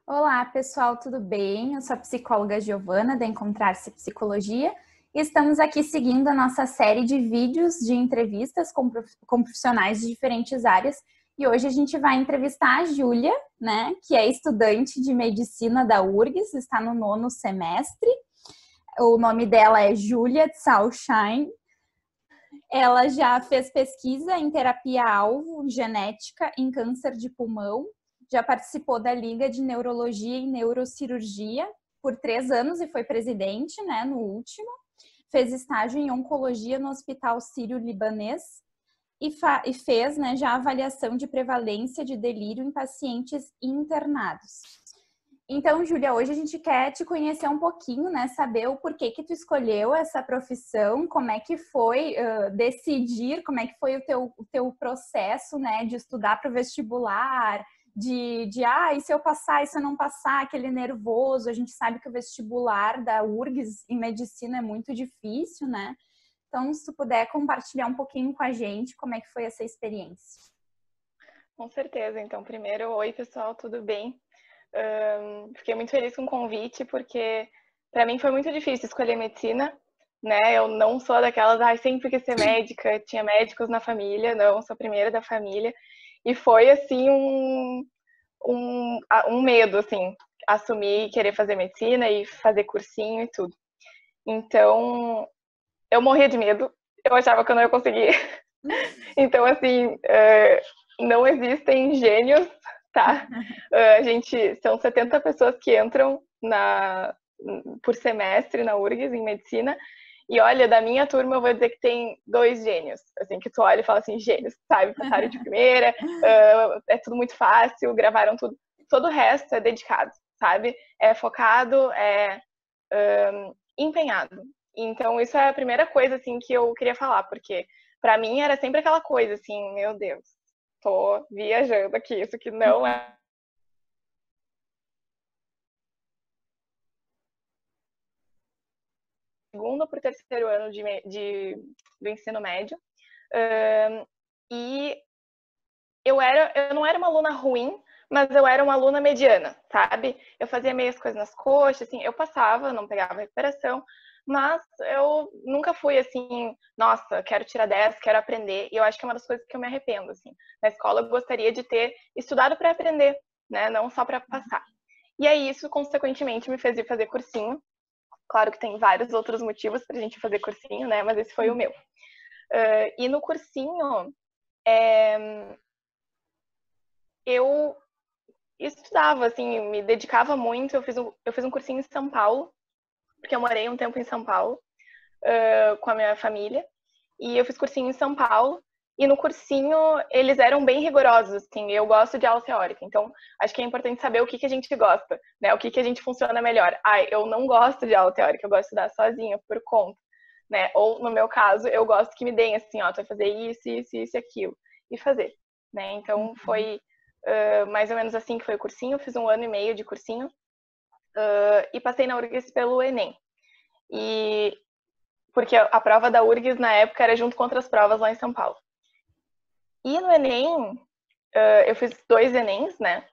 Olá, pessoal, tudo bem? Eu sou a psicóloga Giovana, da Encontrar-se Psicologia, e estamos aqui seguindo a nossa série de vídeos de entrevistas com profissionais de diferentes áreas. E hoje a gente vai entrevistar a Júlia, né, que é estudante de medicina da URGS, está no 9º semestre. O nome dela é Júlia Tsalshine. Ela já fez pesquisa em terapia-alvo genética em câncer de pulmão, já participou da Liga de Neurologia e Neurocirurgia por 3 anos e foi presidente, né, no último. Fez estágio em oncologia no Hospital Sírio-Libanês e fez, né, já avaliação de prevalência de delírio em pacientes internados. Então, Júlia, hoje a gente quer te conhecer um pouquinho, né? Saber o porquê que tu escolheu essa profissão, como é que foi decidir, como é que foi o teu processo, né? De estudar para o vestibular, e se eu passar, e se eu não passar, aquele nervoso. A gente sabe que o vestibular da URGS em medicina é muito difícil, né? Então, se tu puder compartilhar um pouquinho com a gente, como é que foi essa experiência? Com certeza. Então, primeiro, oi pessoal, tudo bem? Fiquei muito feliz com o convite, porque para mim foi muito difícil escolher medicina, né? Eu não sou daquelas, sempre quis ser médica, tinha médicos na família, não, sou a primeira da família. E foi, assim, um medo, assim, assumir querer fazer medicina e fazer cursinho e tudo. Então, eu morria de medo, eu achava que eu não ia conseguir. Então, assim, não existem gênios, tá? São 70 pessoas que entram por semestre na URGS, em medicina. E olha, da minha turma eu vou dizer que tem 2 gênios. Assim, que tu olha e fala assim, gênios, sabe? Passaram de primeira, é tudo muito fácil, gravaram tudo. Todo o resto é dedicado, sabe? É focado, é empenhado. Então, isso é a primeira coisa, assim, que eu queria falar, porque pra mim era sempre aquela coisa, assim, meu Deus, tô viajando aqui, isso aqui não é segundo para o terceiro ano do ensino médio. E eu não era uma aluna ruim, mas eu era uma aluna mediana, sabe? Eu fazia meias coisas nas coxas, assim, eu passava, não pegava recuperação, mas eu nunca fui assim, nossa, quero tirar 10, quero aprender. E eu acho que é uma das coisas que eu me arrependo, assim. Na escola eu gostaria de ter estudado para aprender, né? Não só para passar. E aí isso, consequentemente, me fez ir fazer cursinho. Claro que tem vários outros motivos pra gente fazer cursinho, né? Mas esse foi o meu. E no cursinho, eu estudava, assim, me dedicava muito. Eu fiz um cursinho em São Paulo, porque eu morei um tempo em São Paulo com a minha família. E eu fiz cursinho em São Paulo. E no cursinho, eles eram bem rigorosos, assim. Eu gosto de aula teórica, então acho que é importante saber o que a gente gosta, né? O que a gente funciona melhor. Eu não gosto de aula teórica, eu gosto de estudar sozinha, por conta, né? Ou, no meu caso, eu gosto que me deem, assim, ó, tu vai fazer isso, isso, isso e aquilo. E fazer, né? Então, foi mais ou menos assim que foi o cursinho. Eu fiz 1 ano e meio de cursinho e passei na URGS pelo Enem. Porque a prova da URGS, na época, era junto com outras provas lá em São Paulo. E no Enem, eu fiz 2 Enems, né?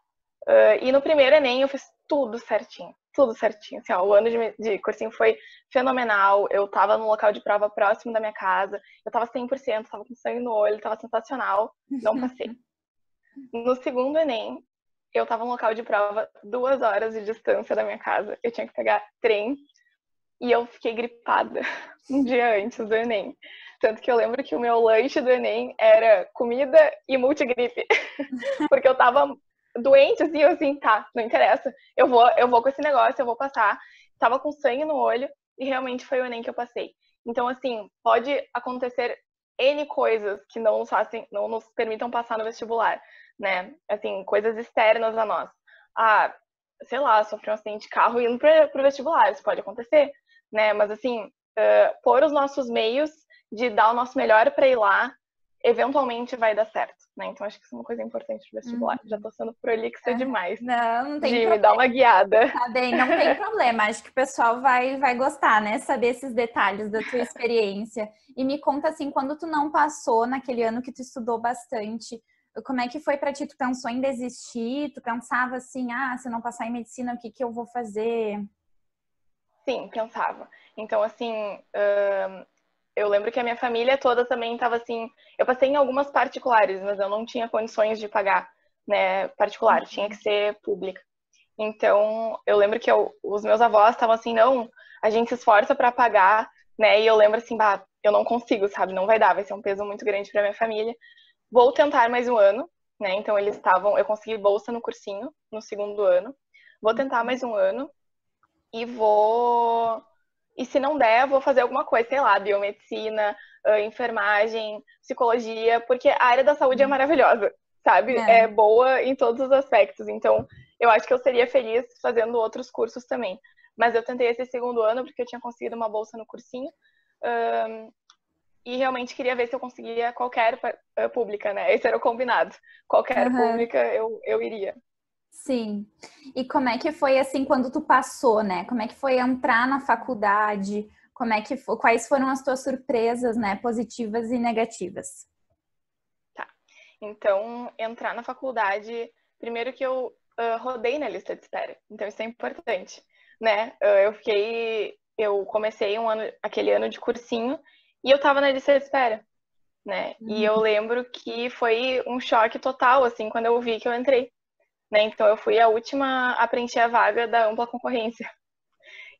E no primeiro Enem eu fiz tudo certinho. Tudo certinho. Assim, ó, o ano de cursinho foi fenomenal. Eu tava no local de prova próximo da minha casa. Eu tava 100%, tava com sangue no olho, tava sensacional. Não passei. No segundo Enem, eu tava no local de prova 2 horas de distância da minha casa. Eu tinha que pegar trem. E eu fiquei gripada um dia antes do Enem. Tanto que eu lembro que o meu lanche do Enem era comida e multigripe. Porque eu tava doente, assim, eu assim, tá, não interessa. Eu vou com esse negócio, eu vou passar. Tava com sangue no olho e realmente foi o Enem que eu passei. Então, assim, pode acontecer N coisas que não nos permitam passar no vestibular, né? Assim, coisas externas a nós. Sei lá, sofri um acidente de carro indo pro vestibular, isso pode acontecer, né? Mas, assim, pôr os nossos meios de dar o nosso melhor para ir lá, eventualmente vai dar certo, né? Então acho que isso é uma coisa importante pro vestibular. Já tô sendo prolixa demais. Não tem De problema. me dar uma guiada. Tá bem, não tem problema. Acho que o pessoal vai gostar, né? Saber esses detalhes da tua experiência. E me conta assim, quando tu não passou naquele ano que tu estudou bastante, Como é que foi para ti? Tu pensou em desistir? Tu pensava assim, se eu não passar em medicina, o que que eu vou fazer? Sim, pensava. Então, assim, eu lembro que a minha família toda também estava assim. Eu passei em algumas particulares, mas eu não tinha condições de pagar, né, particular, tinha que ser pública. Então, eu lembro que os meus avós estavam assim, não, a gente se esforça para pagar, né? E eu lembro assim, bah, eu não consigo, sabe? Não vai dar, vai ser um peso muito grande para minha família. Vou tentar mais um ano, né? Então, eu consegui bolsa no cursinho no segundo ano. Vou tentar mais um ano e vou. E se não der, vou fazer alguma coisa, sei lá, biomedicina, enfermagem, psicologia, porque a área da saúde é maravilhosa, sabe? É boa em todos os aspectos. Então, eu acho que eu seria feliz fazendo outros cursos também. Mas eu tentei esse segundo ano porque eu tinha conseguido uma bolsa no cursinho. E realmente queria ver se eu conseguia qualquer pública, né? Esse era o combinado. Qualquer pública eu iria. Sim. E como é que foi assim quando tu passou, né? Como é que foi entrar na faculdade? Quais foram as tuas surpresas, né, positivas e negativas? Tá. Então, entrar na faculdade, primeiro que eu rodei na lista de espera. Então, isso é importante, né? Eu comecei aquele ano de cursinho e eu tava na lista de espera, né? E eu lembro que foi um choque total, assim, quando eu vi que eu entrei, né? Então, eu fui a última a preencher a vaga da ampla concorrência.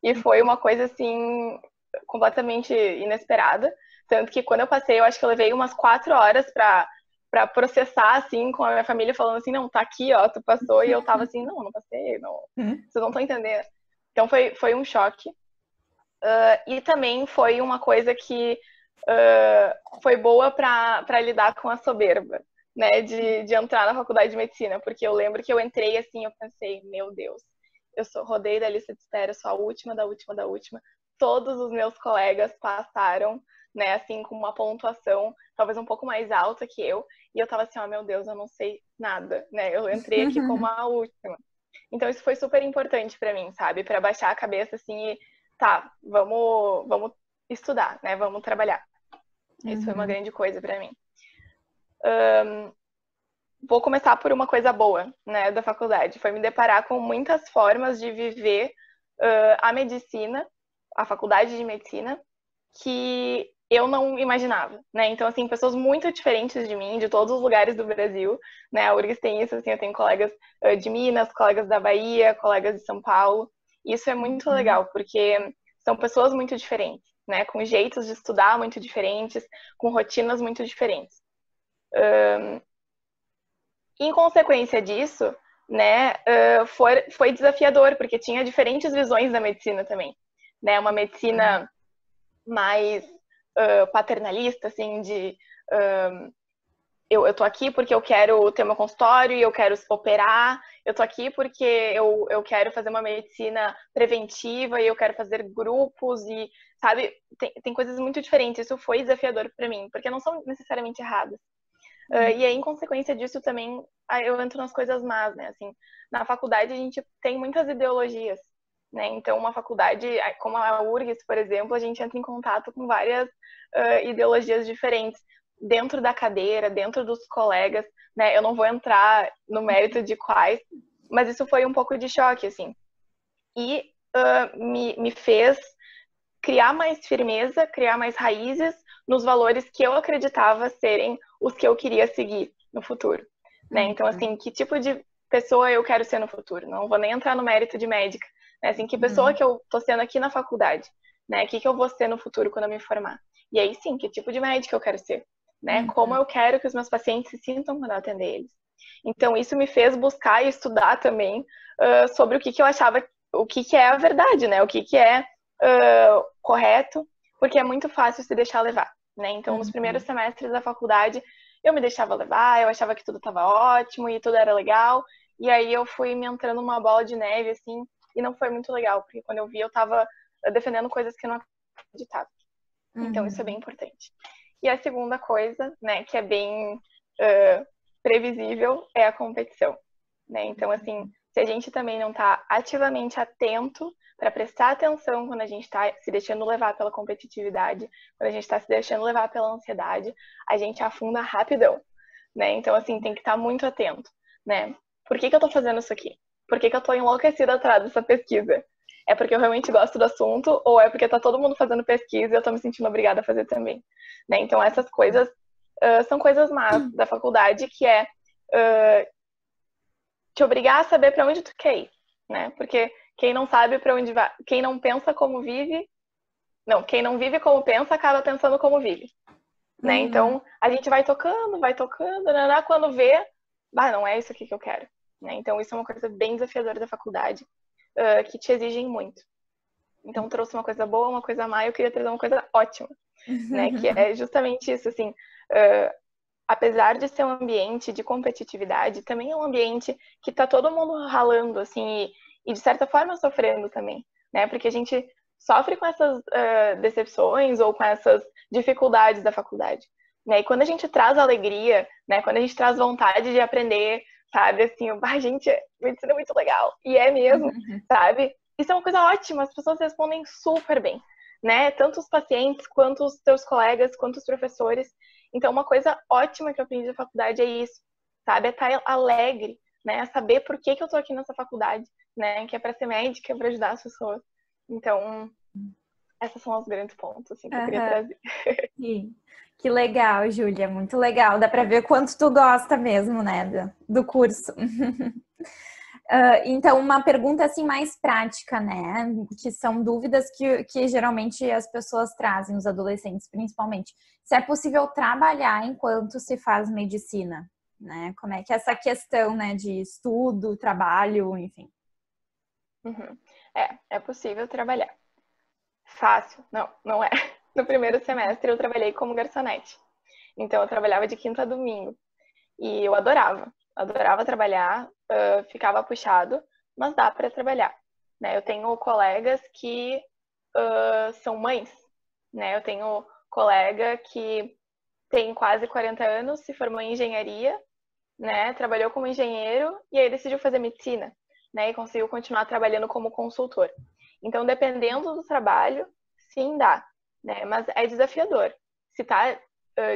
E foi uma coisa, assim, completamente inesperada. Tanto que quando eu passei, eu acho que eu levei umas 4 horas pra processar, assim, com a minha família, falando assim, não, tá aqui, ó, tu passou. E eu tava assim, não passei, não, vocês não estão entendendo. Então foi um choque. E também foi uma coisa que foi boa pra lidar com a soberba, né, de entrar na faculdade de medicina. Porque eu lembro que eu entrei assim, eu pensei, meu Deus, rodei da lista de espera, sou a última, da última, da última. Todos os meus colegas passaram, né, assim, com uma pontuação talvez um pouco mais alta que eu. E eu tava assim, ó, meu Deus, eu não sei nada, né? Eu entrei aqui como a última. Então isso foi super importante pra mim, sabe? Pra baixar a cabeça, assim, e tá, vamos estudar, né? Vamos trabalhar. Isso foi uma grande coisa pra mim. Vou começar por uma coisa boa, né, da faculdade. Foi me deparar com muitas formas de viver a medicina, a faculdade de medicina, que eu não imaginava, né? Então, assim, pessoas muito diferentes de mim, de todos os lugares do Brasil, né? A URGS tem isso, assim, eu tenho colegas de Minas, colegas da Bahia, colegas de São Paulo. E isso é muito legal, porque são pessoas muito diferentes, né? Com jeitos de estudar muito diferentes, com rotinas muito diferentes. Em consequência disso, né, foi desafiador, porque tinha diferentes visões da medicina também, né, uma medicina mais paternalista, assim, de eu tô aqui porque eu quero ter meu consultório e eu quero operar, eu tô aqui porque eu quero fazer uma medicina preventiva e eu quero fazer grupos e, sabe, tem coisas muito diferentes. Isso foi desafiador para mim, porque não são necessariamente erradas. E aí, em consequência disso, também eu entro nas coisas más, né? Assim, na faculdade a gente tem muitas ideologias, né? Então, uma faculdade como a URGS, por exemplo, a gente entra em contato com várias ideologias diferentes dentro da cadeira, dentro dos colegas, né? Eu não vou entrar no mérito de quais, mas isso foi um pouco de choque, assim. E me fez criar mais firmeza, criar mais raízes nos valores que eu acreditava serem os que eu queria seguir no futuro, né? Então, assim, que tipo de pessoa eu quero ser no futuro? Não vou nem entrar no mérito de médica, né? Assim, que pessoa que eu tô sendo aqui na faculdade, né? O que eu vou ser no futuro quando eu me formar? E aí, sim, que tipo de médica eu quero ser, né? Como eu quero que os meus pacientes se sintam quando eu atender eles. Então, isso me fez buscar e estudar também sobre o que eu achava, o que é a verdade, né? O que é correto, porque é muito fácil se deixar levar, né? Então, nos primeiros semestres da faculdade, eu me deixava levar, eu achava que tudo estava ótimo e tudo era legal, e aí eu fui me entrando numa bola de neve, assim, e não foi muito legal, porque quando eu vi, eu estava defendendo coisas que eu não acreditava. Então, isso é bem importante. E a segunda coisa, né, que é bem previsível, é a competição, né? Então, assim, se a gente também não está ativamente atento para prestar atenção quando a gente está se deixando levar pela competitividade, quando a gente está se deixando levar pela ansiedade, a gente afunda rapidão, né? Então, assim, tem que estar muito atento, né? Por que que eu tô fazendo isso aqui? Por que que eu tô enlouquecida atrás dessa pesquisa? É porque eu realmente gosto do assunto ou é porque tá todo mundo fazendo pesquisa e eu tô me sentindo obrigada a fazer também, né? Então, essas coisas são coisas más da faculdade, que é te obrigar a saber para onde tu quer ir, né? Porque quem não sabe para onde vai, quem não pensa como vive, não, quem não vive como pensa, acaba pensando como vive, né? Então, a gente vai tocando, quando vê, não é isso aqui que eu quero, né? Então, isso é uma coisa bem desafiadora da faculdade, que te exigem muito. Então, trouxe uma coisa boa, uma coisa má, e eu queria trazer uma coisa ótima, né? Que é justamente isso, assim, apesar de ser um ambiente de competitividade, também é um ambiente que tá todo mundo ralando, assim, e de certa forma sofrendo também, né? Porque a gente sofre com essas decepções ou com essas dificuldades da faculdade, né? E quando a gente traz alegria, né? Quando a gente traz vontade de aprender, sabe? Assim, gente, medicina é muito legal. E é mesmo, sabe? Isso é uma coisa ótima, as pessoas respondem super bem, né? Tanto os pacientes, quanto os teus colegas, quanto os professores. Então, uma coisa ótima que eu aprendi na faculdade é isso, sabe? É estar alegre, né? É saber por que eu tô aqui nessa faculdade, né? Que é para ser médica, para ajudar as pessoas. Então, esses são os grandes pontos, assim, que eu queria trazer. Sim. Que legal, Júlia, muito legal. Dá para ver quanto tu gosta mesmo, né, do curso. Então, uma pergunta assim mais prática, né? Que são dúvidas que geralmente as pessoas trazem, os adolescentes principalmente. Se é possível trabalhar enquanto se faz medicina, né? Como é que é essa questão, né, de estudo, trabalho, enfim. É possível trabalhar. Fácil? Não, não é. No primeiro semestre eu trabalhei como garçonete. Então eu trabalhava de quinta a domingo. E eu adorava trabalhar, ficava puxado, mas dá para trabalhar, né? Eu tenho colegas que são mães, né? Eu tenho colega que tem quase 40 anos, se formou em engenharia, né? Trabalhou como engenheiro e aí decidiu fazer medicina, né? E conseguiu continuar trabalhando como consultor. Então, dependendo do trabalho, sim, dá, né? Mas é desafiador. Se está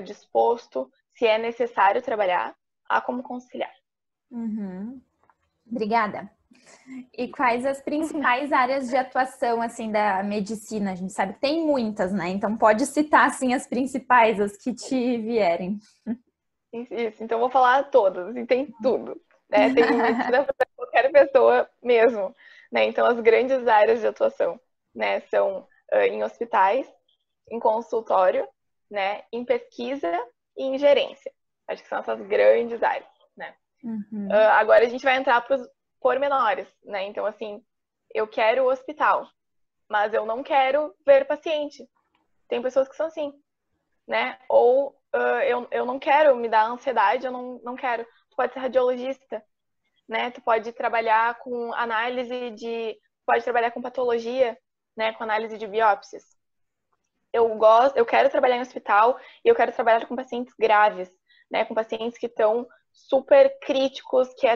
disposto, se é necessário trabalhar, há como conciliar. Obrigada. E quais as principais áreas de atuação, assim, da medicina? A gente sabe que tem muitas, né? Então pode citar, assim, as principais, as que te vierem. Isso, então vou falar todas, e tem tudo, né? Tem medicina para qualquer pessoa mesmo, né? Então as grandes áreas de atuação, né, são em hospitais, em consultório, né, em pesquisa e em gerência. Acho que são essas grandes áreas, né? Agora a gente vai entrar para os pormenores, né? Então, assim, eu quero o hospital, mas eu não quero ver paciente. Tem pessoas que são assim, né? Ou eu não quero, me dar ansiedade, eu não quero. Tu pode ser radiologista, né? Tu pode trabalhar com análise de... Pode trabalhar com patologia, né? Com análise de biópsias. Eu quero trabalhar em hospital e eu quero trabalhar com pacientes graves, né? Com pacientes que estão super críticos, que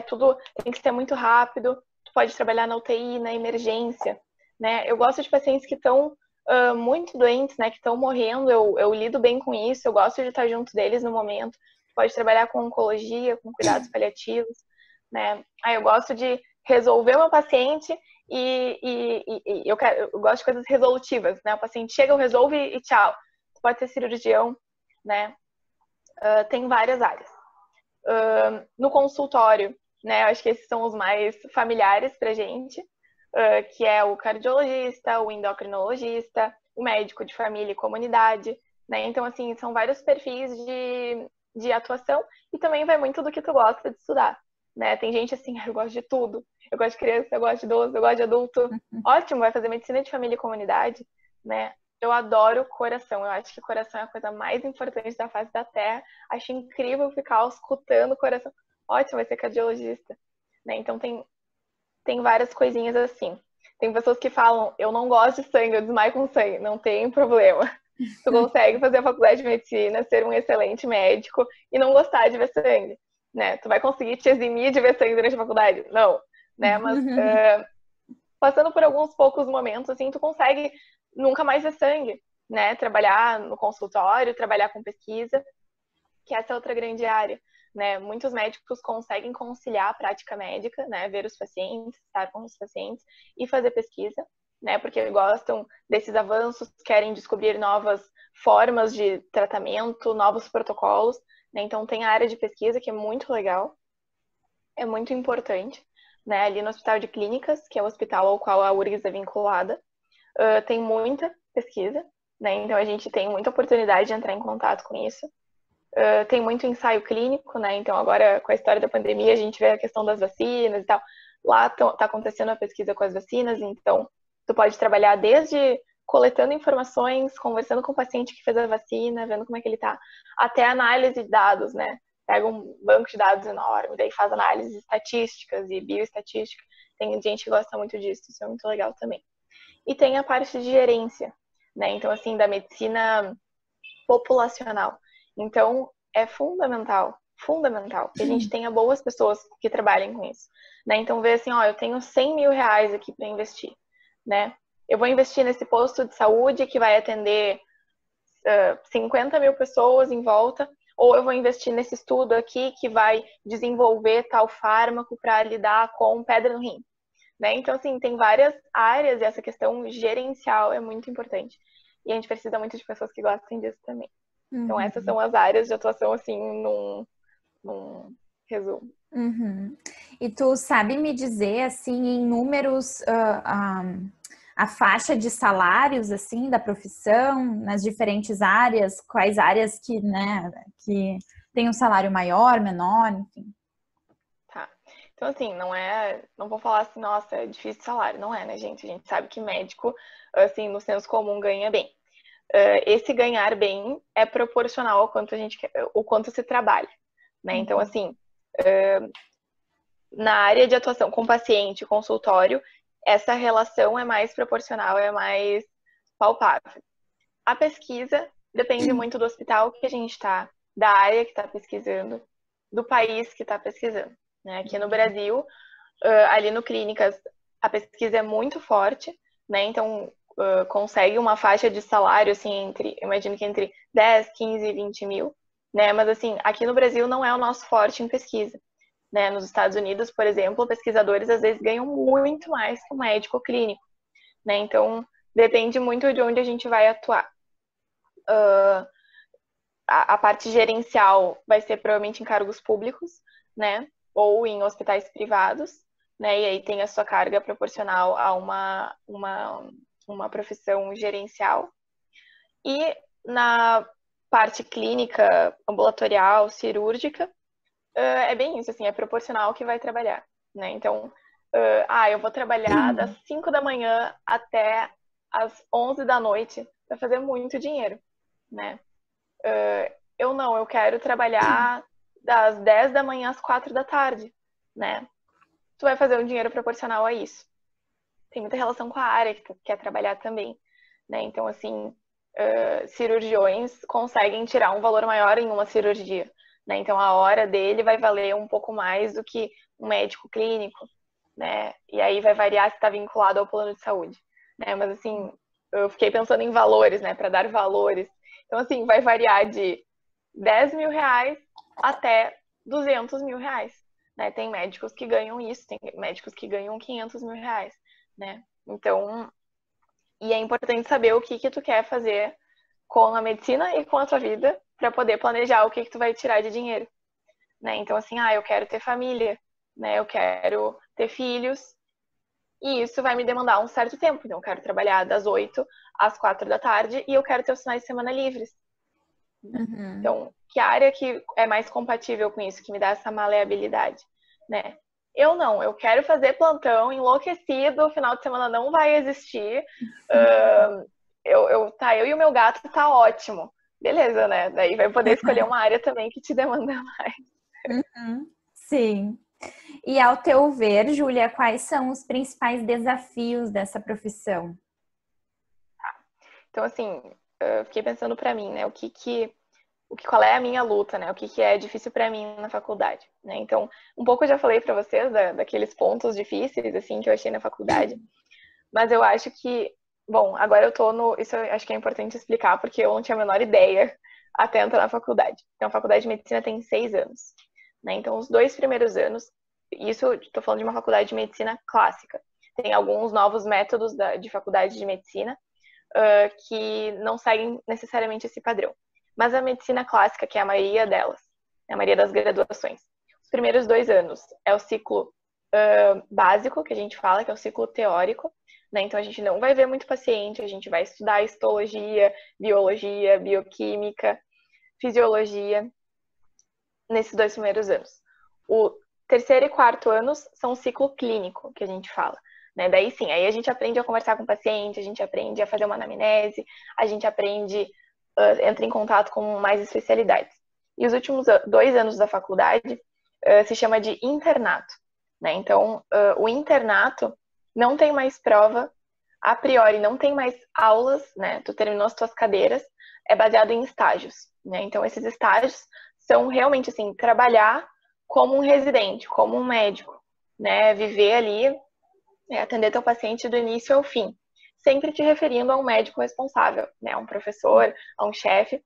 tem que ser muito rápido. Tu pode trabalhar na UTI, na emergência, né? Eu gosto de pacientes que estão muito doentes, né? Que estão morrendo. Eu lido bem com isso. Eu gosto de estar junto deles no momento. Tu pode trabalhar com oncologia, com cuidados paliativos, né? Eu gosto de resolver meu paciente eu gosto de coisas resolutivas, né? O paciente chega, eu resolvo e tchau. Tu pode ser cirurgião, né? Tem várias áreas. No consultório, né? Eu acho que esses são os mais familiares pra gente, que é o cardiologista, o endocrinologista, o médico de família e comunidade, né? Então, assim, são vários perfis de atuação e também vai muito do que tu gosta de estudar, né? Tem gente assim, eu gosto de tudo. Eu gosto de criança, eu gosto de idoso, eu gosto de adulto. Ótimo, vai fazer medicina de família e comunidade, né? Eu adoro coração. Eu acho que coração é a coisa mais importante da face da Terra. Acho incrível ficar escutando o coração. Ótimo, vai ser cardiologista, né? Então tem várias coisinhas assim. Tem pessoas que falam, eu não gosto de sangue, eu desmaio com sangue. Não tem problema. Tu consegue fazer a faculdade de medicina, ser um excelente médico e não gostar de ver sangue, né? Tu vai conseguir te eximir de ver sangue durante a faculdade? Não, né? Mas passando por alguns poucos momentos, assim, tu consegue nunca mais ver sangue, né? Trabalhar no consultório, trabalhar com pesquisa, que essa é outra grande área, né? Muitos médicos conseguem conciliar a prática médica, né? Ver os pacientes, estar com os pacientes e fazer pesquisa, né? Porque gostam desses avanços, querem descobrir novas formas de tratamento, novos protocolos, né? Então tem a área de pesquisa que é muito legal, é muito importante, né? Ali no Hospital de Clínicas, que é o hospital ao qual a URGS é vinculada, tem muita pesquisa, né? Então a gente tem muita oportunidade de entrar em contato com isso. Tem muito ensaio clínico, né? Então agora com a história da pandemia a gente vê a questão das vacinas e tal. Lá tá acontecendo a pesquisa com as vacinas, então tu pode trabalhar desde coletando informações, conversando com o paciente que fez a vacina, vendo como é que ele tá, até análise de dados, né? Pega um banco de dados enorme, daí faz análises estatísticas e bioestatística. Tem gente que gosta muito disso, isso é muito legal também. E tem a parte de gerência, né? Então, assim, da medicina populacional. Então, é fundamental que a gente tenha boas pessoas que trabalhem com isso, né? Então, ver assim, ó, eu tenho 100 mil reais aqui para investir, né? Eu vou investir nesse posto de saúde que vai atender 50 mil pessoas em volta, ou eu vou investir nesse estudo aqui que vai desenvolver tal fármaco para lidar com pedra no rim, né? Então, assim, tem várias áreas e essa questão gerencial é muito importante. E a gente precisa muito de pessoas que gostem disso também. Então, essas são as áreas de atuação, assim, num resumo. E tu sabe me dizer, assim, em números, a faixa de salários, assim, da profissão, nas diferentes áreas, quais áreas que, né, que tem um salário maior, menor, enfim? Tá. Então, assim, não vou falar assim, nossa, é difícil salário. Não é, né, gente? A gente sabe que médico, assim, no senso comum, ganha bem. Esse ganhar bem é proporcional ao quanto o quanto se trabalha, né? Então, assim, na área de atuação com paciente, consultório, essa relação é mais proporcional, é mais palpável. A pesquisa depende muito do hospital que a gente está, da área que está pesquisando, do país que está pesquisando, né? Aqui no Brasil, ali no Clínicas, a pesquisa é muito forte, né? Então, consegue uma faixa de salário, assim, imagino que entre 10, 15 e 20 mil, né? Mas, assim, aqui no Brasil não é o nosso forte em pesquisa, né? Nos Estados Unidos, por exemplo, pesquisadores às vezes ganham muito mais que um médico clínico, né? Então, depende muito de onde a gente vai atuar. A parte gerencial vai ser provavelmente em cargos públicos, né? Ou em hospitais privados, né? E aí tem a sua carga proporcional a uma profissão gerencial. E na parte clínica, ambulatorial, cirúrgica, é bem isso, assim, é proporcional ao que vai trabalhar, né? Então, eu vou trabalhar das 5 da manhã até as 11 da noite para fazer muito dinheiro, né? Eu quero trabalhar das 10 da manhã às 4 da tarde, né? Tu vai fazer um dinheiro proporcional a isso. Tem muita relação com a área que tu quer trabalhar também, né? Então, assim, cirurgiões conseguem tirar um valor maior em uma cirurgia, né? Então, a hora dele vai valer um pouco mais do que um médico clínico, né? E aí vai variar se está vinculado ao plano de saúde, né? Mas, assim, eu fiquei pensando em valores, né? Para dar valores. Então, assim, vai variar de 10 mil reais até 200 mil reais, né? Tem médicos que ganham isso, tem médicos que ganham 500 mil reais, né? Então, e é importante saber o que tu quer fazer com a medicina e com a tua vida para poder planejar o que tu vai tirar de dinheiro, né? Então, assim, eu quero ter família, né? Eu quero ter filhos e isso vai me demandar um certo tempo. Então, eu quero trabalhar das 8 às 4 da tarde e eu quero ter os finais de semana livres. Então, que área que é mais compatível com isso, que me dá essa maleabilidade, né? Eu quero fazer plantão enlouquecido, o final de semana não vai existir. Eu e o meu gato tá ótimo. Beleza, né? Daí vai poder escolher uma área também que te demanda mais. Sim. E ao teu ver, Júlia, quais são os principais desafios dessa profissão? Então, assim, eu fiquei pensando pra mim, né? Qual é a minha luta, né? O que é difícil para mim na faculdade, né? Então, um pouco eu já falei para vocês daqueles pontos difíceis, assim, que eu achei na faculdade, mas eu acho que, bom, agora eu tô isso eu acho que é importante explicar, porque eu não tinha a menor ideia até entrar na faculdade. Então, a faculdade de medicina tem 6 anos, né? Então, os 2 primeiros anos, isso estou falando de uma faculdade de medicina clássica. Tem alguns novos métodos de faculdade de medicina que não seguem necessariamente esse padrão. Mas a medicina clássica, que é a maioria delas, a maioria das graduações, os primeiros 2 anos é o ciclo básico, que a gente fala, que é o ciclo teórico, né? Então, a gente não vai ver muito paciente, a gente vai estudar histologia, biologia, bioquímica, fisiologia, nesses 2 primeiros anos. O terceiro e quarto anos são o ciclo clínico, que a gente fala. Né? Daí sim, aí a gente aprende a conversar com o paciente, a gente aprende a fazer uma anamnese, a gente aprende, entra em contato com mais especialidades. E os últimos 2 anos da faculdade se chama de internato. Né? Então, o internato não tem mais prova, a priori não tem mais aulas, né? Tu terminou as tuas cadeiras, é baseado em estágios. Né? Então, esses estágios são realmente assim, trabalhar como um residente, como um médico, né? Viver ali, atender teu paciente do início ao fim, sempre te referindo a um médico responsável, né? A um professor, a um chefe,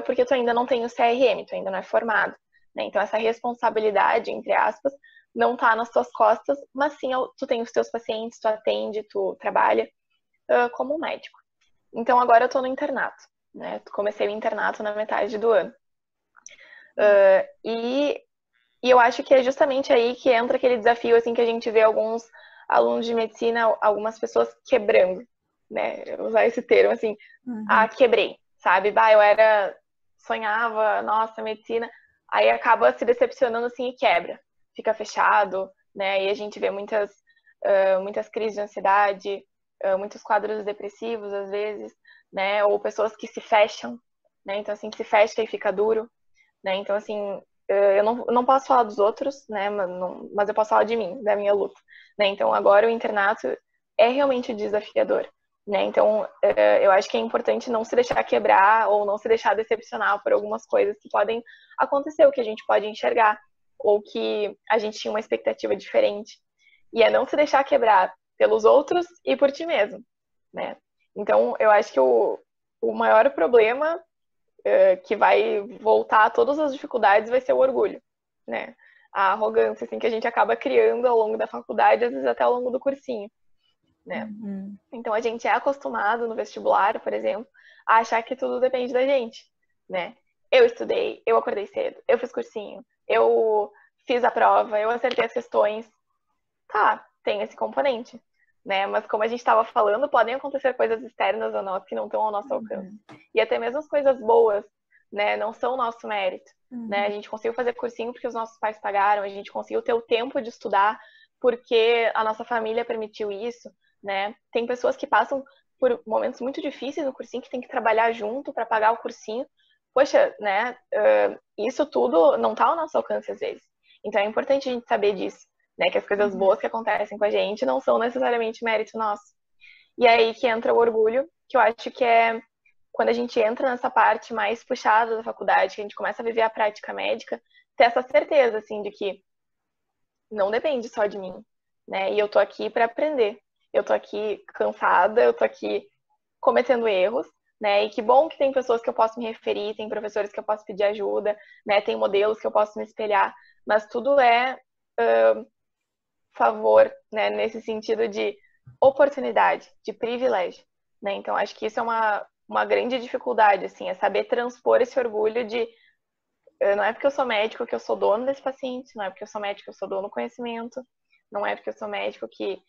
porque tu ainda não tem o CRM, tu ainda não é formado, né? Então essa responsabilidade, entre aspas, não tá nas tuas costas, mas sim tu tem os teus pacientes, tu atende, tu trabalha como um médico. Então agora eu tô no internato, né? Comecei o internato na metade do ano. E eu acho que é justamente aí que entra aquele desafio assim que a gente vê alguns alunos de medicina, algumas pessoas quebrando, né? Eu vou usar esse termo assim, quebrei, sabe? Eu sonhava, nossa, medicina, aí acaba se decepcionando assim e quebra, fica fechado, né? E a gente vê muitas crises de ansiedade, muitos quadros depressivos às vezes, né? Ou pessoas que se fecham, né? Então assim, se fecha e fica duro, né? Então assim, eu não posso falar dos outros, né? Mas eu posso falar de mim, da minha luta, né? Então agora o internato é realmente desafiador, né? Então eu acho que é importante não se deixar quebrar ou não se deixar decepcionar por algumas coisas que podem acontecer, o que a gente pode enxergar ou que a gente tinha uma expectativa diferente. E é não se deixar quebrar pelos outros e por ti mesmo, né? Então eu acho que o maior problema que vai voltar a todas as dificuldades vai ser o orgulho, né? A arrogância, assim, que a gente acaba criando ao longo da faculdade, às vezes até ao longo do cursinho, né? Então a gente é acostumado no vestibular, por exemplo, a achar que tudo depende da gente, né? Eu estudei, eu acordei cedo, eu fiz cursinho, eu fiz a prova, eu acertei as questões. Tá, tem esse componente, né? Mas como a gente estava falando, podem acontecer coisas externas a nós que não estão ao nosso alcance. E até mesmo as coisas boas, né, não são nosso mérito, né? A gente conseguiu fazer cursinho porque os nossos pais pagaram, a gente conseguiu ter o tempo de estudar porque a nossa família permitiu isso, né? Tem pessoas que passam por momentos muito difíceis no cursinho, que tem que trabalhar junto para pagar o cursinho. Poxa, né? Isso tudo não está ao nosso alcance às vezes. Então é importante a gente saber disso. Né, que as coisas boas que acontecem com a gente não são necessariamente mérito nosso. E aí que entra o orgulho, que eu acho que é quando a gente entra nessa parte mais puxada da faculdade, que a gente começa a viver a prática médica, ter essa certeza, assim, de que não depende só de mim, né? E eu tô aqui para aprender. Eu tô aqui cansada, eu tô aqui cometendo erros, né? E que bom que tem pessoas que eu posso me referir, tem professores que eu posso pedir ajuda, né? Tem modelos que eu posso me espelhar, mas tudo é favor, né, nesse sentido de oportunidade, de privilégio, né? Então acho que isso é uma grande dificuldade, assim, é saber transpor esse orgulho de não é porque eu sou médico que eu sou dono desse paciente, não é porque eu sou médico que eu sou dono do conhecimento, não é porque eu sou médico que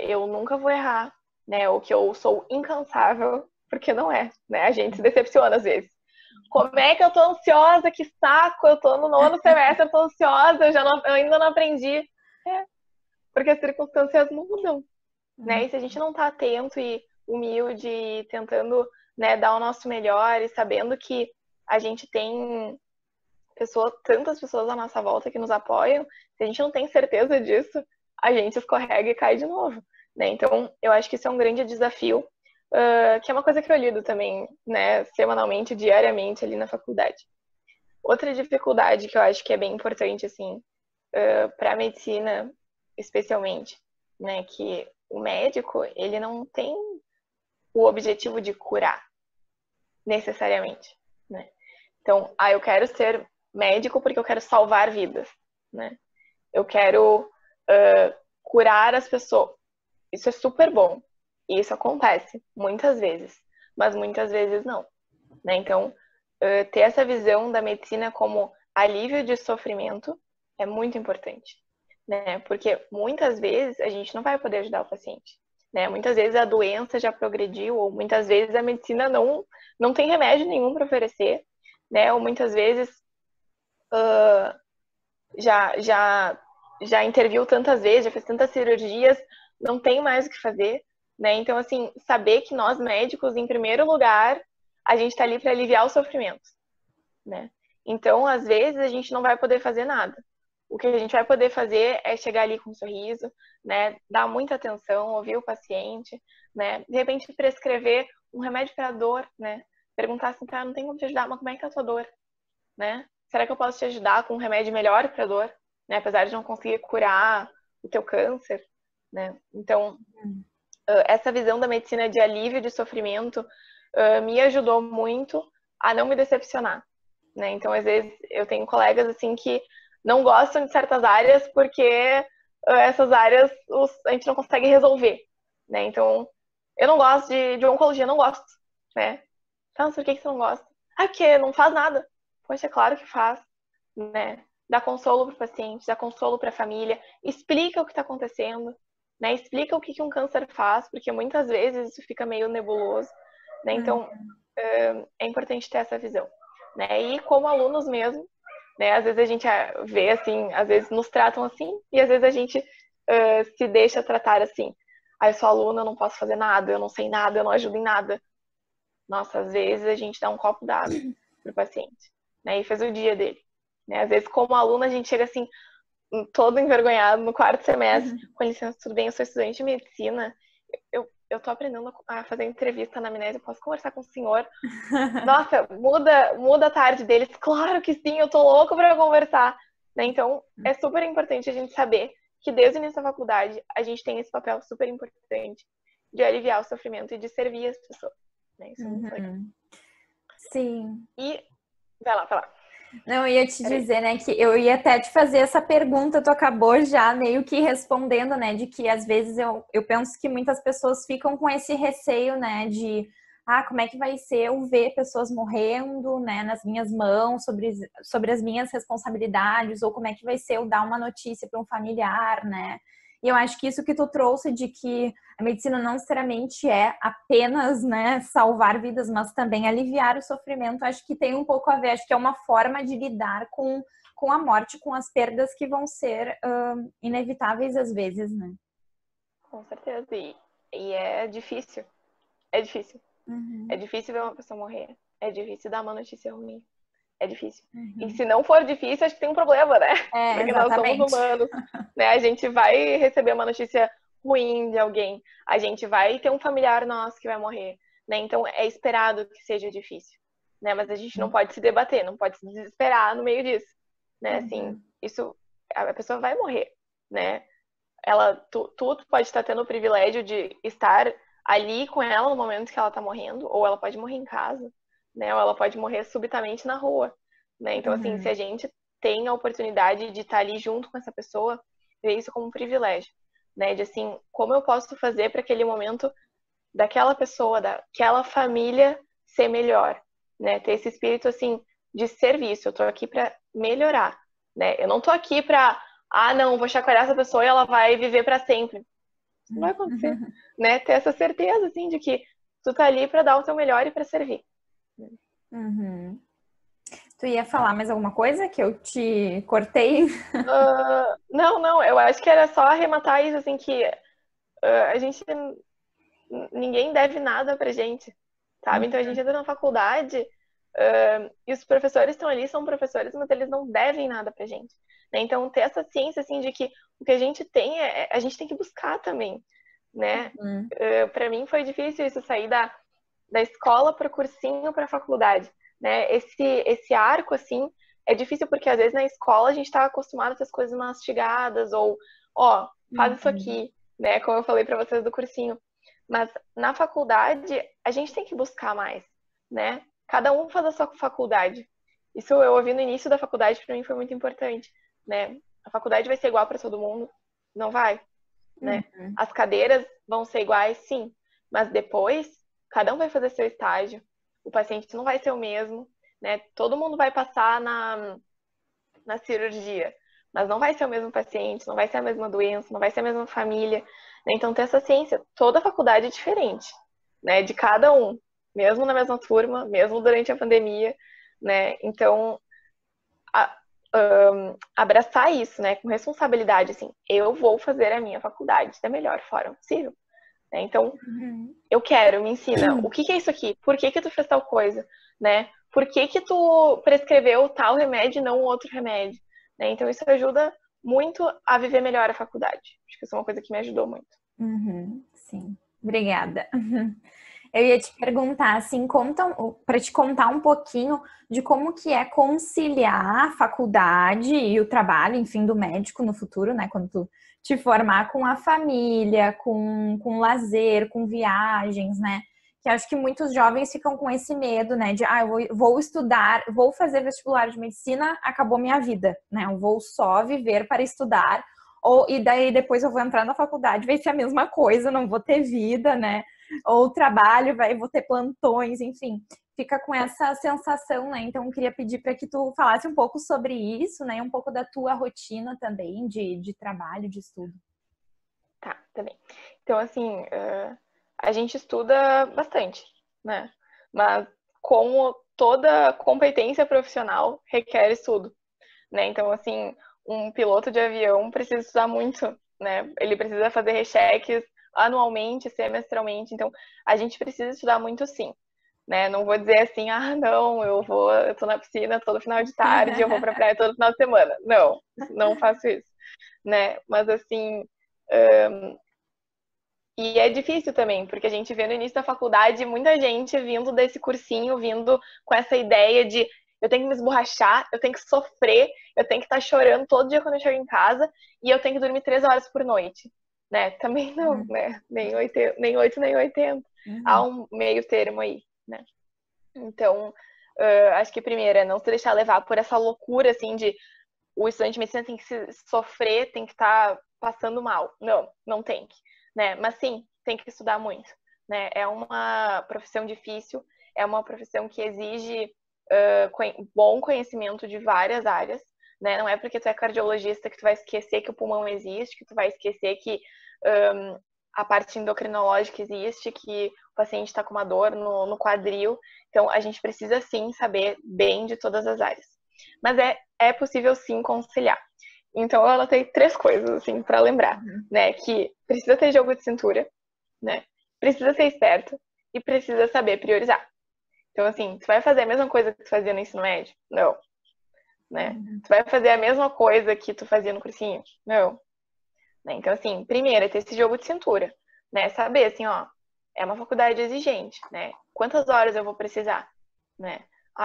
eu nunca vou errar, né? Ou que eu sou incansável, porque não é, né? A gente se decepciona às vezes. Como é que eu tô ansiosa? Que saco! Eu tô no 9º semestre, eu tô ansiosa, eu ainda não aprendi. Porque as circunstâncias mudam, né? E se a gente não tá atento e humilde e tentando, né, dar o nosso melhor e sabendo que a gente tem tantas pessoas à nossa volta que nos apoiam, se a gente não tem certeza disso, a gente escorrega e cai de novo, né? Então, eu acho que isso é um grande desafio, que é uma coisa que eu lido também, né, semanalmente, diariamente ali na faculdade. Outra dificuldade que eu acho que é bem importante, assim, para a medicina, especialmente, né, que o médico, ele não tem o objetivo de curar, necessariamente, né? Então, eu quero ser médico porque eu quero salvar vidas, né? Eu quero curar as pessoas. Isso é super bom. E isso acontece muitas vezes, mas muitas vezes não, né? Então, ter essa visão da medicina como alívio de sofrimento é muito importante, né? Porque muitas vezes a gente não vai poder ajudar o paciente, né? Muitas vezes a doença já progrediu, ou muitas vezes a medicina não tem remédio nenhum para oferecer, né? Ou muitas vezes já interviu tantas vezes, já fez tantas cirurgias, não tem mais o que fazer, né? Então, assim, saber que nós médicos, em primeiro lugar, a gente está ali para aliviar o sofrimento, né? Então, às vezes, a gente não vai poder fazer nada. O que a gente vai poder fazer é chegar ali com um sorriso, né? Dar muita atenção, ouvir o paciente, né? De repente, prescrever um remédio para dor, né? Perguntar assim, tá, não tem como te ajudar, mas como é que tá a tua dor, né? Será que eu posso te ajudar com um remédio melhor para dor, né? Apesar de não conseguir curar o teu câncer, né? Então, essa visão da medicina de alívio de sofrimento me ajudou muito a não me decepcionar, né? Então, às vezes, eu tenho colegas, assim, que não gostam de certas áreas porque essas áreas a gente não consegue resolver, né? Então, eu não gosto de oncologia, não gosto, né? Então, por que você não gosta? Ah, porque não faz nada. Poxa, é claro que faz, né? Dá consolo para o paciente, dá consolo para a família, explica o que está acontecendo, né? Explica o que um câncer faz, porque muitas vezes isso fica meio nebuloso, né? Então, é importante ter essa visão, né? E como alunos mesmo, né? Às vezes a gente vê assim, às vezes nos tratam assim, e às vezes a gente se deixa tratar assim. Ah, eu sou aluna, eu não posso fazer nada, eu não sei nada, eu não ajudo em nada. Nossa, às vezes a gente dá um copo d'água pro paciente, né? E fez o dia dele, né? Às vezes, como aluno, a gente chega assim, todo envergonhado no quarto semestre. Com licença, tudo bem? Eu sou estudante de medicina. Eu tô aprendendo a fazer entrevista na amnésia. Posso conversar com o senhor? Nossa, muda a tarde deles. Claro que sim, eu tô louco pra conversar, né? Então, é super importante a gente saber que desde o início da faculdade a gente tem esse papel super importante de aliviar o sofrimento e de servir as pessoas. Isso é muito legal. Sim. E vai lá. Não, eu ia te dizer, né, que eu ia até te fazer essa pergunta, tu acabou já meio que respondendo, né, de que às vezes eu penso que muitas pessoas ficam com esse receio, né, de como é que vai ser eu ver pessoas morrendo, né, nas minhas mãos, sobre as minhas responsabilidades, ou como é que vai ser eu dar uma notícia para um familiar, né? E eu acho que isso que tu trouxe de que a medicina não necessariamente é apenas, né, salvar vidas, mas também aliviar o sofrimento, acho que tem um pouco a ver, acho que é uma forma de lidar com a morte, com as perdas que vão ser inevitáveis às vezes, né? Com certeza. E é difícil. É difícil. Uhum. É difícil ver uma pessoa morrer. É difícil dar uma notícia ruim. É difícil. Uhum. E se não for difícil, acho que tem um problema, né? Porque exatamente. nós somos humanos, né? A gente vai receber uma notícia ruim de alguém. A gente vai ter um familiar nosso que vai morrer, né? Então é esperado que seja difícil, né? Mas a gente não pode se debater, não pode se desesperar no meio disso, né? Assim, isso a pessoa vai morrer, né? Tu pode estar tendo o privilégio de estar ali com ela no momento que ela tá morrendo, ou ela pode morrer em casa, né? Ou ela pode morrer subitamente na rua, né? Então, assim, se a gente tem a oportunidade de estar ali junto com essa pessoa, ver isso como um privilégio, né? De assim, como eu posso fazer para aquele momento daquela pessoa, daquela família ser melhor, né? Ter esse espírito, assim, de serviço. Eu tô aqui para melhorar, né? Eu não tô aqui para não, vou chacoalhar essa pessoa e ela vai viver para sempre. Isso não vai acontecer, né? Ter essa certeza, assim, de que tu tá ali para dar o teu melhor e para servir. Tu ia falar mais alguma coisa que eu te cortei? Não, eu acho que era só arrematar isso, assim, que a gente, ninguém deve nada pra gente, sabe? Então a gente entra na faculdade e os professores estão ali, são professores, mas eles não devem nada pra gente, né? Então ter essa ciência, assim, de que o que a gente tem, a gente tem que buscar também, né? Pra mim foi difícil isso, sair da escola pro cursinho pra faculdade, né? Esse arco, assim, é difícil porque às vezes na escola a gente tá acostumado a ter as coisas mastigadas, ou, faz isso aqui, né? Como eu falei pra vocês do cursinho. Mas na faculdade, a gente tem que buscar mais, né? Cada um faz a sua faculdade. Isso eu ouvi no início da faculdade, para mim foi muito importante, né? A faculdade vai ser igual para todo mundo? Não vai, né? As cadeiras vão ser iguais, sim, mas depois cada um vai fazer seu estágio, o paciente não vai ser o mesmo, né? Todo mundo vai passar na cirurgia, mas não vai ser o mesmo paciente, não vai ser a mesma doença, não vai ser a mesma família, né? Então ter essa ciência, toda faculdade é diferente, né? De cada um, mesmo na mesma turma, mesmo durante a pandemia, né? Então a, abraçar isso, né? Com responsabilidade, assim, eu vou fazer a minha faculdade da melhor forma possível. Né? Então, eu quero, me ensina, o que é isso aqui? Por que tu fez tal coisa? Né? Por que tu prescreveu tal remédio e não outro remédio? Né? Então, isso ajuda muito a viver melhor a faculdade. Acho que isso é uma coisa que me ajudou muito. Sim, obrigada. Eu ia te perguntar, assim, para te contar um pouquinho de como que é conciliar a faculdade e o trabalho, enfim, do médico no futuro, né? Quando tu te formar com a família, com lazer, com viagens, né? Que acho que muitos jovens ficam com esse medo, né? De, eu vou estudar, vou fazer vestibular de medicina, acabou minha vida, né? Eu vou só viver para estudar, e daí depois eu vou entrar na faculdade, vai ser a mesma coisa, não vou ter vida, né? Ou trabalho, vou ter plantões, enfim, fica com essa sensação, né? Então, eu queria pedir para que tu falasse um pouco sobre isso, né? Um pouco da tua rotina também de trabalho, de estudo. Tá, também. Então, assim, a gente estuda bastante, né? Mas como toda competência profissional requer estudo, né? Então, assim, um piloto de avião precisa estudar muito, né? Ele precisa fazer recheques anualmente, semestralmente. Então, a gente precisa estudar muito, sim. Né? Não vou dizer assim, não, eu tô na piscina todo final de tarde, eu vou pra praia todo final de semana. Não, não faço isso, né? Mas assim, e é difícil também, porque a gente vê no início da faculdade muita gente vindo desse cursinho, vindo com essa ideia de eu tenho que me esborrachar, eu tenho que sofrer, eu tenho que estar chorando todo dia quando eu chego em casa e eu tenho que dormir 3 horas por noite. Né? Também não, né? Nem 8, nem 8, nem 80. Há um meio termo aí, né? Então, acho que primeiro é não se deixar levar por essa loucura, assim, de o estudante de medicina tem que sofrer, tem que estar passando mal. Não, não tem que, né? Mas sim, tem que estudar muito, né? É uma profissão difícil, é uma profissão que exige bom conhecimento de várias áreas, né? Não é porque tu é cardiologista que tu vai esquecer que o pulmão existe, que tu vai esquecer que a parte endocrinológica existe, que o paciente está com uma dor no quadril. Então, a gente precisa sim saber bem de todas as áreas. Mas é possível sim conciliar. Então, eu anotei 3 coisas, assim, para lembrar, né? Que precisa ter jogo de cintura, né? Precisa ser esperto e precisa saber priorizar. Então, assim, tu vai fazer a mesma coisa que tu fazia no ensino médio? Não. Né? Tu vai fazer a mesma coisa que tu fazia no cursinho? Não. Né? Então, assim, primeiro é ter esse jogo de cintura, né? Saber, assim, ó, é uma faculdade exigente, né? Quantas horas eu vou precisar, né?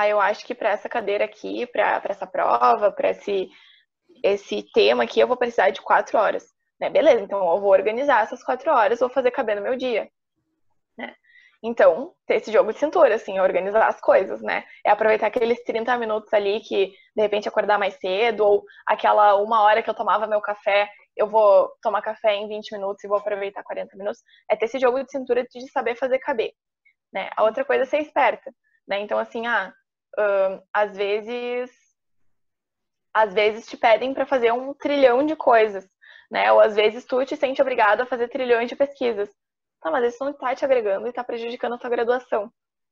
Eu acho que para essa cadeira aqui, para essa prova, para esse tema aqui, eu vou precisar de 4 horas, né? Beleza, então eu vou organizar essas 4 horas, vou fazer caber no meu dia, né? Então, ter esse jogo de cintura, assim, organizar as coisas, né? É aproveitar aqueles 30 minutos ali que, de repente, acordar mais cedo, ou aquela 1 hora que eu tomava meu café, eu vou tomar café em 20 minutos e vou aproveitar 40 minutos. É ter esse jogo de cintura de saber fazer caber, né? A outra coisa é ser esperta, né? Então, assim, às vezes te pedem para fazer 1 trilhão de coisas, né? Ou às vezes tu te sente obrigado a fazer trilhões de pesquisas. Tá, mas isso não está te agregando e está prejudicando a tua graduação.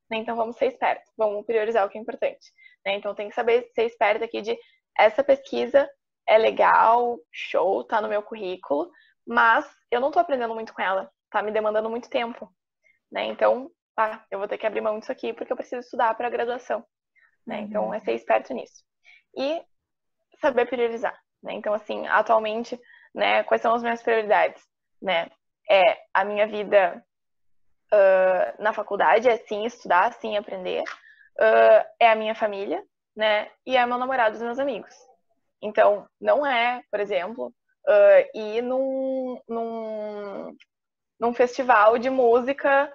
Né? Então vamos ser espertos, vamos priorizar o que é importante. Né? Então tem que saber ser esperto aqui de essa pesquisa é legal, show, tá no meu currículo, mas eu não tô aprendendo muito com ela, tá me demandando muito tempo. Né? Então, eu vou ter que abrir mão disso aqui porque eu preciso estudar para a graduação. Né? Então é ser esperto nisso. E saber priorizar, né? Então, assim, atualmente, né, quais são as minhas prioridades, né? É a minha vida na faculdade, é sim estudar, sim aprender, é a minha família, né? E é meu namorado e os meus amigos. Então, não é, por exemplo, ir num festival de música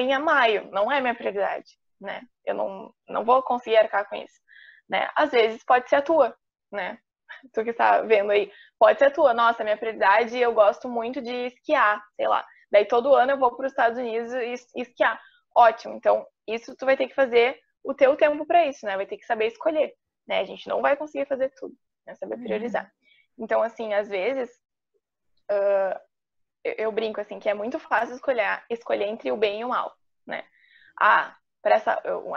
em maio. Não é minha prioridade, né? Eu não vou conseguir arcar com isso. né? Às vezes pode ser a tua, né? Tu que está vendo aí, pode ser a tua. Nossa, minha prioridade, eu gosto muito de esquiar, sei lá. Daí todo ano eu vou para os Estados Unidos e esquiar. Ótimo, então isso tu vai ter que fazer o teu tempo para isso, né? Vai ter que saber escolher, né? A gente não vai conseguir fazer tudo, né? Saber priorizar. Então, assim, às vezes, eu brinco, assim, que é muito fácil escolher entre o bem e o mal, né? A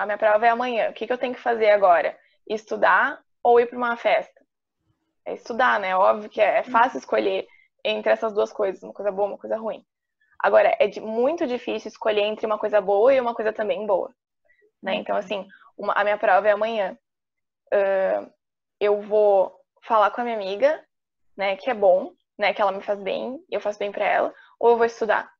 minha prova é amanhã, o que eu tenho que fazer agora? Estudar ou ir para uma festa? É estudar, né? Óbvio que é fácil escolher entre essas duas coisas, uma coisa boa, uma coisa ruim. Agora, muito difícil escolher entre uma coisa boa e uma coisa também boa, né? Então, assim, a minha prova é amanhã. Eu vou falar com a minha amiga, né, que é bom, né, que ela me faz bem, eu faço bem pra ela, ou eu vou estudar?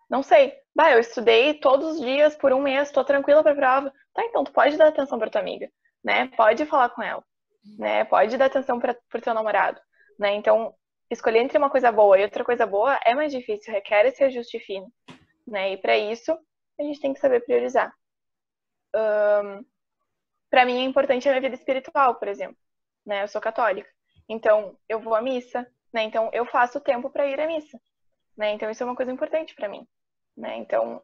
Não sei. Eu estudei todos os dias por um mês, tô tranquila pra prova. Tá, então tu pode dar atenção pra tua amiga, né? Pode falar com ela, né? Pode dar atenção pro teu namorado, né? Então, escolher entre uma coisa boa e outra coisa boa é mais difícil, requer esse ajuste fino, né? E pra isso, a gente tem que saber priorizar. Pra mim é importante a minha vida espiritual, por exemplo, né? Eu sou católica. Então, eu vou à missa, né? Então, eu faço tempo pra ir à missa, né? Então, isso é uma coisa importante pra mim, né? Então,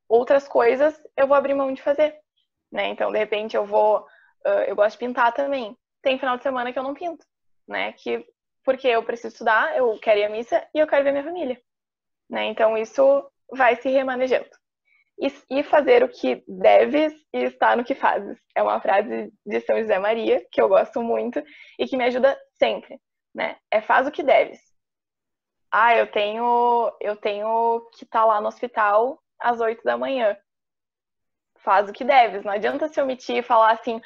outras coisas eu vou abrir mão de fazer, né? Então, de repente, eu gosto de pintar também. Tem final de semana que eu não pinto, né? Porque eu preciso estudar, eu quero ir à missa e eu quero ver minha família, né? Então, isso vai se remanejando. E fazer o que deves e estar no que fazes. É uma frase de São José Maria, que eu gosto muito e que me ajuda sempre, né? Faz o que deves. Eu tenho que estar lá no hospital às 8 da manhã. Faz o que deves. Não adianta se omitir e falar assim,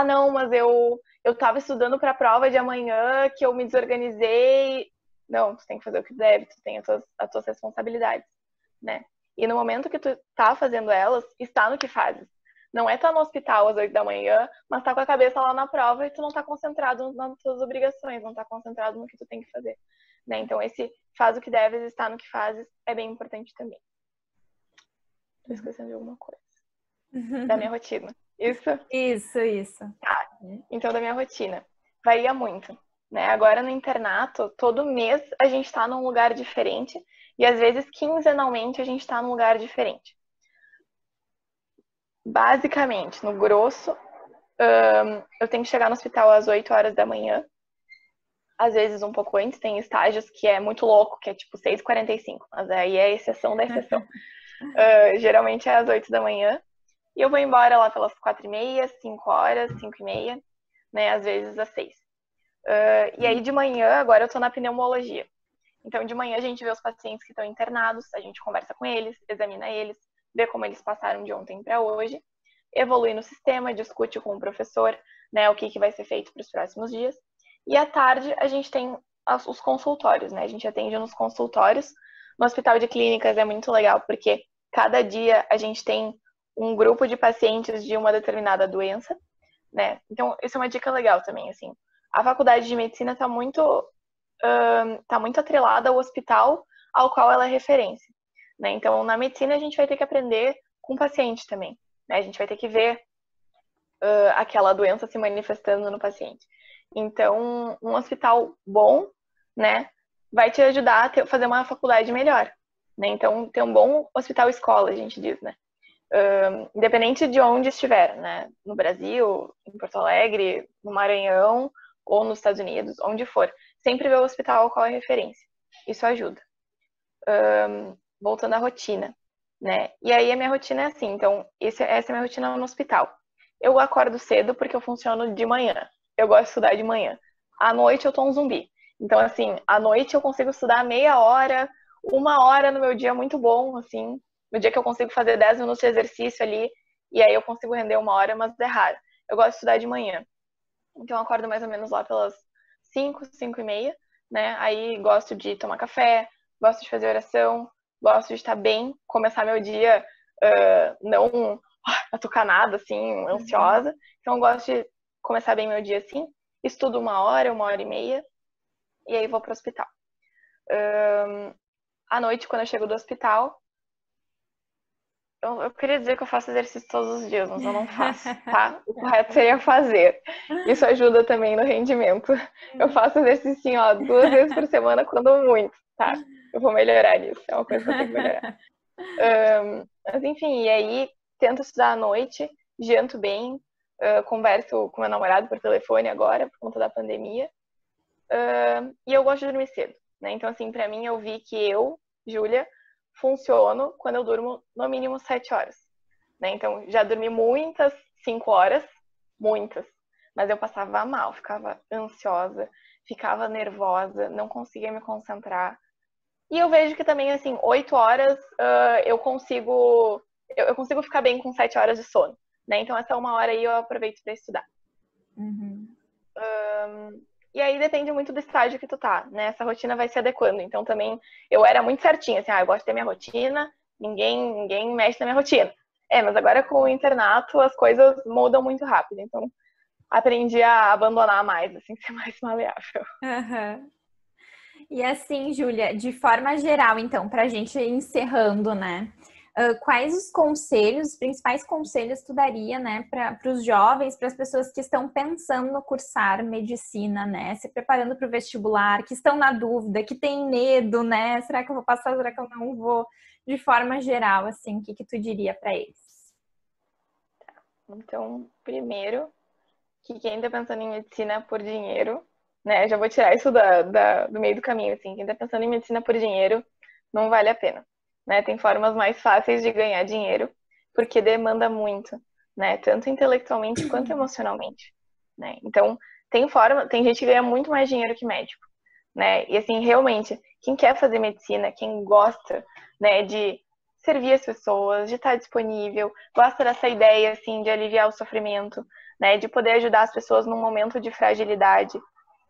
não, mas eu estava estudando para a prova de amanhã, que eu me desorganizei. Não, tu tem que fazer o que deve, tu tem as tuas responsabilidades, né? E no momento que tu tá fazendo elas, está no que fazes. Não é estar no hospital às 8 da manhã, mas tá com a cabeça lá na prova e tu não tá concentrado nas tuas obrigações, não tá concentrado no que tu tem que fazer, né? Então esse faz o que deves, está no que fazes, é bem importante também. Tô esquecendo de alguma coisa. Da minha rotina. Isso? Isso. Tá. Então, da minha rotina. Varia muito, né? Agora no internato, todo mês a gente tá num lugar diferente e às vezes quinzenalmente a gente tá num lugar diferente. Basicamente, no grosso, eu tenho que chegar no hospital às 8 horas da manhã. Às vezes um pouco antes, tem estágios que é muito louco, que é tipo 6h45, mas aí é exceção da exceção. Geralmente é às 8 da manhã. E eu vou embora lá pelas 4h30, 5 horas, 5h30, né? Às vezes às 6. E aí de manhã, agora eu tô na pneumologia. Então de manhã a gente vê os pacientes que estão internados, a gente conversa com eles, examina eles, vê como eles passaram de ontem para hoje, evolui no sistema, discute com o professor, né, o que vai ser feito para os próximos dias. E à tarde a gente tem os consultórios, né? A gente atende nos consultórios. No hospital de clínicas é muito legal, porque cada dia a gente tem um grupo de pacientes de uma determinada doença, né? Então, isso é uma dica legal também, assim. A faculdade de medicina está muito atrelada ao hospital ao qual ela é referência, né? Então, na medicina a gente vai ter que aprender com o paciente também, né? A gente vai ter que ver aquela doença se manifestando no paciente. Então, um hospital bom, né, vai te ajudar a fazer uma faculdade melhor, né? Então, ter um bom hospital-escola, a gente diz, né? Independente de onde estiver, né? No Brasil, em Porto Alegre, no Maranhão ou nos Estados Unidos, onde for. Sempre ver o hospital ao qual é referência. Isso ajuda. Voltando à rotina, né? E aí a minha rotina é assim. Então, essa é a minha rotina no hospital. Eu acordo cedo porque eu funciono de manhã. Eu gosto de estudar de manhã. À noite eu tô um zumbi. Então, assim, à noite eu consigo estudar meia hora, 1 hora no meu dia muito bom, assim. No dia que eu consigo fazer 10 minutos de exercício ali, e aí eu consigo render 1 hora, mas é raro. Eu gosto de estudar de manhã. Então eu acordo mais ou menos lá pelas 5, 5h30, né? Aí gosto de tomar café, gosto de fazer oração, gosto de estar bem, começar meu dia não atucanada, assim, ansiosa. Então eu gosto de começar bem meu dia assim. Estudo 1 hora, 1h30, e aí vou pro hospital. À noite, quando eu chego do hospital, Eu queria dizer que eu faço exercício todos os dias, mas eu não faço, tá? O correto seria fazer. Isso ajuda também no rendimento. Eu faço exercício, sim, ó, 2 vezes por semana, quando muito, tá? Eu vou melhorar nisso, é uma coisa que eu tenho que melhorar. Mas enfim, e aí tento estudar à noite, janto bem, converso com meu namorado por telefone agora, por conta da pandemia. E eu gosto de dormir cedo, né? Então, assim, pra mim, eu vi que eu, Júlia, funciono quando eu durmo no mínimo 7 horas, né? Então, já dormi muitas 5 horas, muitas, mas eu passava mal, ficava ansiosa, ficava nervosa, não conseguia me concentrar. E eu vejo que também, assim, 8 horas eu consigo ficar bem com 7 horas de sono, né? Então, essa 1 hora aí eu aproveito para estudar. Uhum. E aí depende muito do estágio que tu tá, né? Essa rotina vai se adequando. Então também eu era muito certinha, assim, eu gosto de ter minha rotina, ninguém mexe na minha rotina. Mas agora com o internato as coisas mudam muito rápido. Então aprendi a abandonar mais, assim, ser mais maleável. Uhum. E assim, Júlia, de forma geral, então, para a gente ir encerrando, né? Quais os conselhos, os principais conselhos tu daria, né, para os jovens, para as pessoas que estão pensando no cursar medicina, né, se preparando para o vestibular, que estão na dúvida, que têm medo, né? Será que eu vou passar? Será que eu não vou? De forma geral, assim, o que que tu diria para eles? Então, primeiro, que quem tá pensando em medicina por dinheiro, né? Já vou tirar isso do meio do caminho, assim. Quem tá pensando em medicina por dinheiro não vale a pena, né? Tem formas mais fáceis de ganhar dinheiro, porque demanda muito, né? Tanto intelectualmente quanto emocionalmente, né? Então, tem gente que ganha muito mais dinheiro que médico, né? E assim, realmente, quem quer fazer medicina, quem gosta, né, de servir as pessoas, de estar disponível, gosta dessa ideia, assim, de aliviar o sofrimento, né, de poder ajudar as pessoas num momento de fragilidade,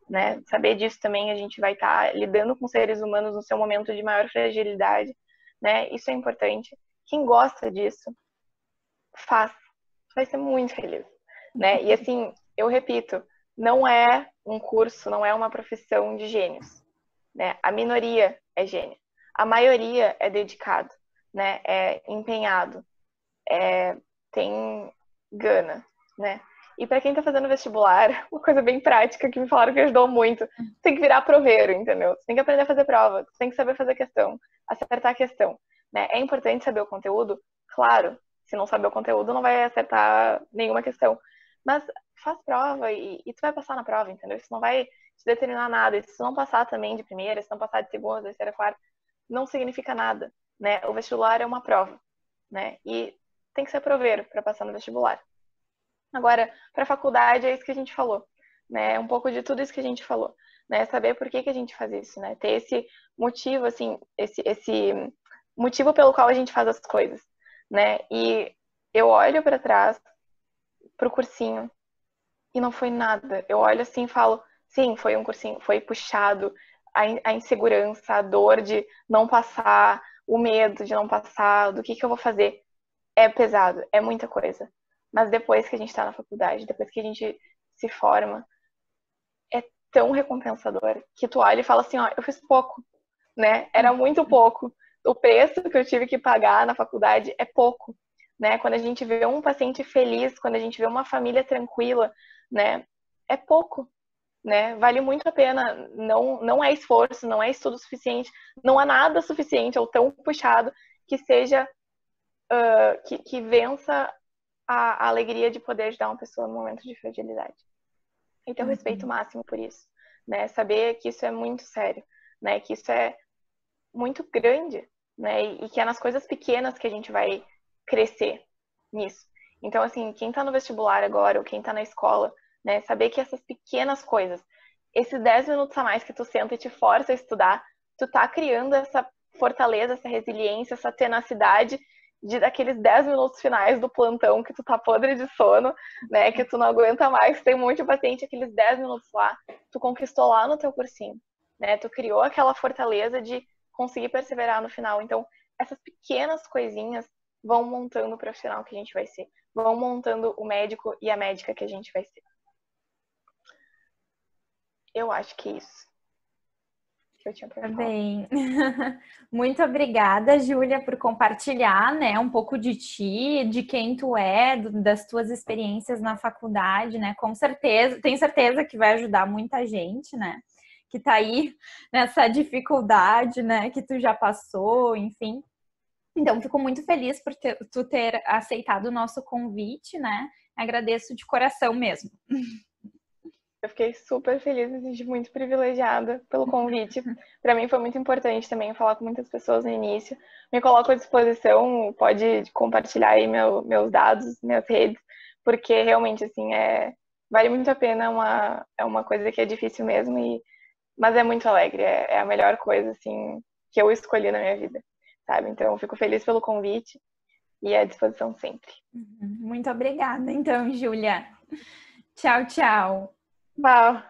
né? Saber disso também, a gente vai estar lidando com seres humanos no seu momento de maior fragilidade, né? Isso é importante. Quem gosta disso, faz. Vai ser muito feliz, né? E assim, eu repito, não é um curso, não é uma profissão de gênios, né? A minoria é gênio. A maioria é dedicado, né? É empenhado, tem gana, né? E para quem tá fazendo vestibular, uma coisa bem prática que me falaram que ajudou muito, tem que virar proveiro, entendeu? Você tem que aprender a fazer prova, você tem que saber fazer questão, acertar a questão, né? É importante saber o conteúdo? Claro, se não saber o conteúdo não vai acertar nenhuma questão. Mas faz prova e tu vai passar na prova, entendeu? Isso não vai te determinar nada. E se tu não passar também de primeira, se não passar de segunda, terceira, quarta, não significa nada, né? O vestibular é uma prova, né? E tem que ser proveiro para passar no vestibular. Agora, para a faculdade é isso que a gente falou, né? Um pouco de tudo isso que a gente falou, né? Saber por que a gente faz isso, né? Ter esse motivo, assim, esse motivo pelo qual a gente faz as coisas, né? E eu olho para trás pro cursinho e não foi nada. Eu olho assim e falo, sim, foi um cursinho, foi puxado, a insegurança, a dor de não passar, o medo de não passar, do que eu vou fazer. É pesado, é muita coisa. Mas depois que a gente tá na faculdade, depois que a gente se forma, é tão recompensador que tu olha e fala assim, ó, eu fiz pouco, né? Era muito pouco. O preço que eu tive que pagar na faculdade é pouco, né? Quando a gente vê um paciente feliz, quando a gente vê uma família tranquila, né? É pouco, né? Vale muito a pena. Não é esforço, não é estudo suficiente, não há nada suficiente ou tão puxado que seja que vença a alegria de poder ajudar uma pessoa no momento de fragilidade. E ter o respeito máximo por isso, né? Saber que isso é muito sério, né? Que isso é muito grande, né? E que é nas coisas pequenas que a gente vai crescer nisso. Então, assim, quem tá no vestibular agora ou quem tá na escola, né? Saber que essas pequenas coisas, esses 10 minutos a mais que tu senta e te força a estudar, tu tá criando essa fortaleza, essa resiliência, essa tenacidade de daqueles 10 minutos finais do plantão que tu tá podre de sono, né? Que tu não aguenta mais, tem um monte de paciente, aqueles 10 minutos lá, tu conquistou lá no teu cursinho, né? Tu criou aquela fortaleza de conseguir perseverar no final. Então, essas pequenas coisinhas vão montando o profissional que a gente vai ser, vão montando o médico e a médica que a gente vai ser. Eu acho que é isso. que eu tinha para Tá falar. bem. Muito obrigada, Júlia, por compartilhar, né, um pouco de ti, de quem tu é, das tuas experiências na faculdade, né? Com certeza, tenho certeza que vai ajudar muita gente, né? Que tá aí nessa dificuldade, né, que tu já passou, enfim. Então, fico muito feliz por tu ter aceitado o nosso convite, né? Agradeço de coração mesmo. Eu fiquei super feliz, me senti muito privilegiada pelo convite. Para mim foi muito importante também falar com muitas pessoas no início. Me coloco à disposição, pode compartilhar aí meus dados, minhas redes, porque realmente assim vale muito a pena, é uma coisa que é difícil mesmo mas é muito alegre, é a melhor coisa assim que eu escolhi na minha vida, sabe? Então eu fico feliz pelo convite e à disposição sempre. Muito obrigada, então, Júlia. Tchau, tchau. Tchau.